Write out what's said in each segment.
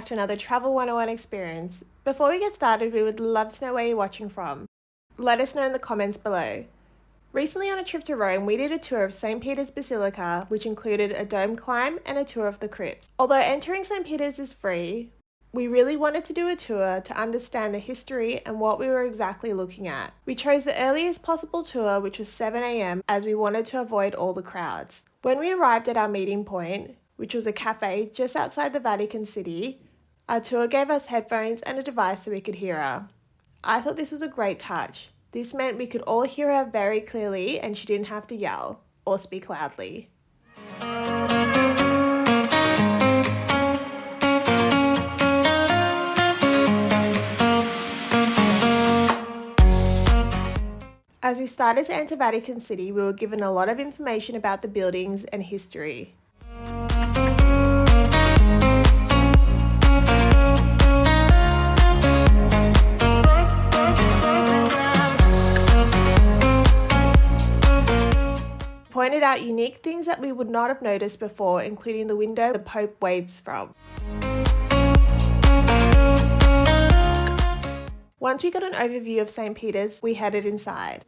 to another Travel 101 experience. Before we get started, we would love to know where you're watching from. Let us know in the comments below. Recently on a trip to Rome, we did a tour of St. Peter's Basilica, which included a dome climb and a tour of the crypts. Although entering St. Peter's is free, we really wanted to do a tour to understand the history and what we were exactly looking at. We chose the earliest possible tour, which was 7 AM, as we wanted to avoid all the crowds. When we arrived at our meeting point, which was a cafe just outside the Vatican City, our tour gave us headphones and a device so we could hear her. I thought this was a great touch. This meant we could all hear her very clearly and she didn't have to yell or speak loudly. As we started to enter Vatican City, we were given a lot of information about the buildings and history. Pointed out unique things that we would not have noticed before, including the window the Pope waves from. Once we got an overview of St. Peter's, we headed inside.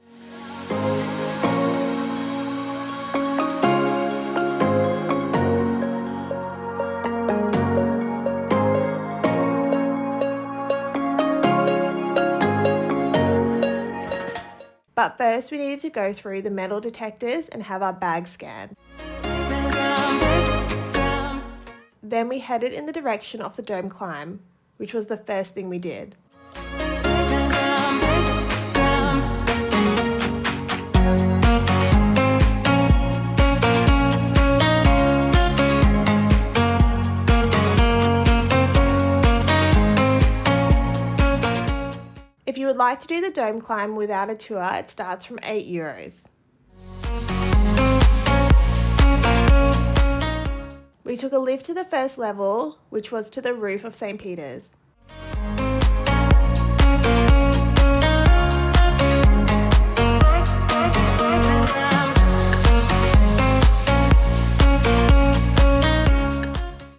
But first we needed to go through the metal detectors and have our bags scanned. Then we headed in the direction of the dome climb, which was the first thing we did. If you would like to do the dome climb without a tour, it starts from €8. We took a lift to the first level, which was to the roof of St. Peter's.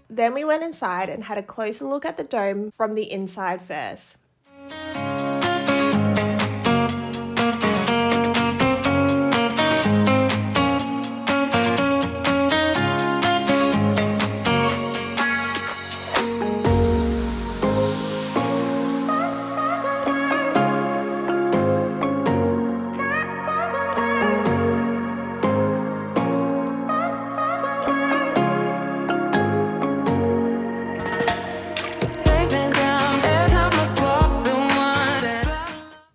Then we went inside and had a closer look at the dome from the inside first.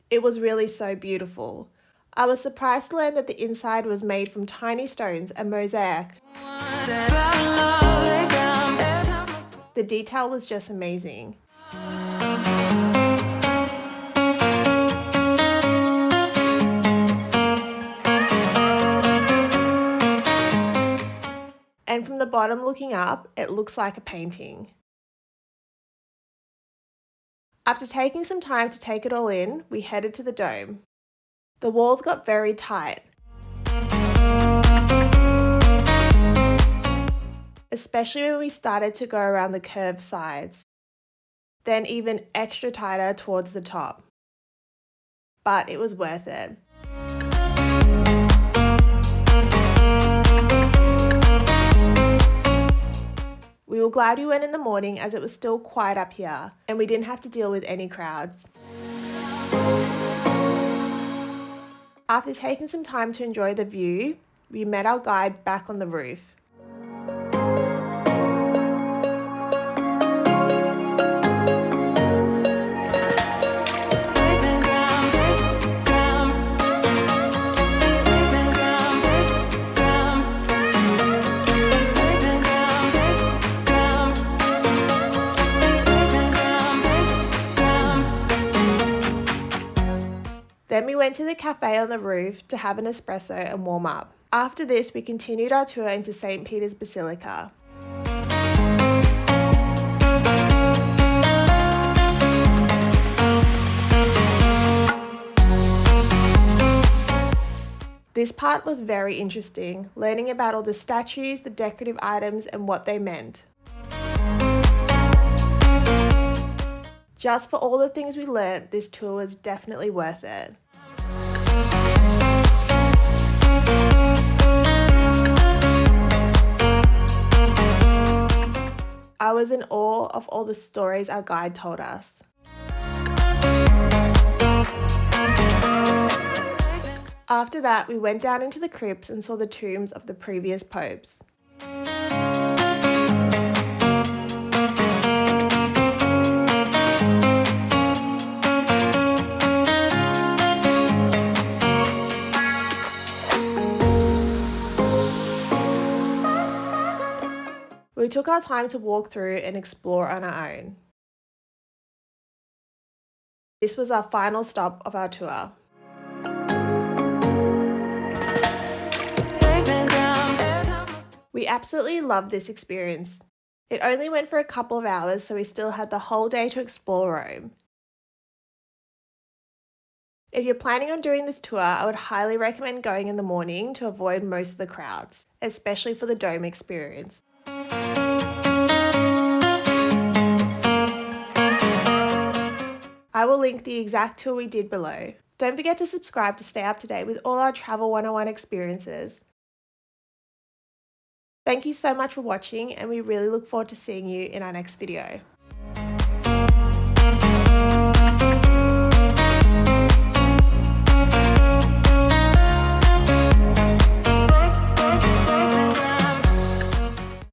It was really so beautiful. I was surprised to learn that the inside was made from tiny stones and mosaic. The detail was just amazing. And from the bottom looking up, it looks like a painting. After taking some time to take it all in, we headed to the dome. The walls got very tight, especially when we started to go around the curved sides, then even extra tighter towards the top. But it was worth it. We were glad we went in the morning as it was still quiet up here and we didn't have to deal with any crowds. After taking some time to enjoy the view, we met our guide back on the roof. Then we went to the cafe on the roof to have an espresso and warm up. After this, we continued our tour into St. Peter's Basilica. This part was very interesting, learning about all the statues, the decorative items, and what they meant. Just for all the things we learnt, this tour was definitely worth it. I was in awe of all the stories our guide told us. After that, we went down into the crypts and saw the tombs of the previous popes. We took our time to walk through and explore on our own. This was our final stop of our tour. We absolutely loved this experience. It only went for a couple of hours, so we still had the whole day to explore Rome. If you're planning on doing this tour, I would highly recommend going in the morning to avoid most of the crowds, especially for the dome experience. I will link the exact tour we did below. Don't forget to subscribe to stay up to date with all our Travel 101 experiences. Thank you so much for watching, and we really look forward to seeing you in our next video.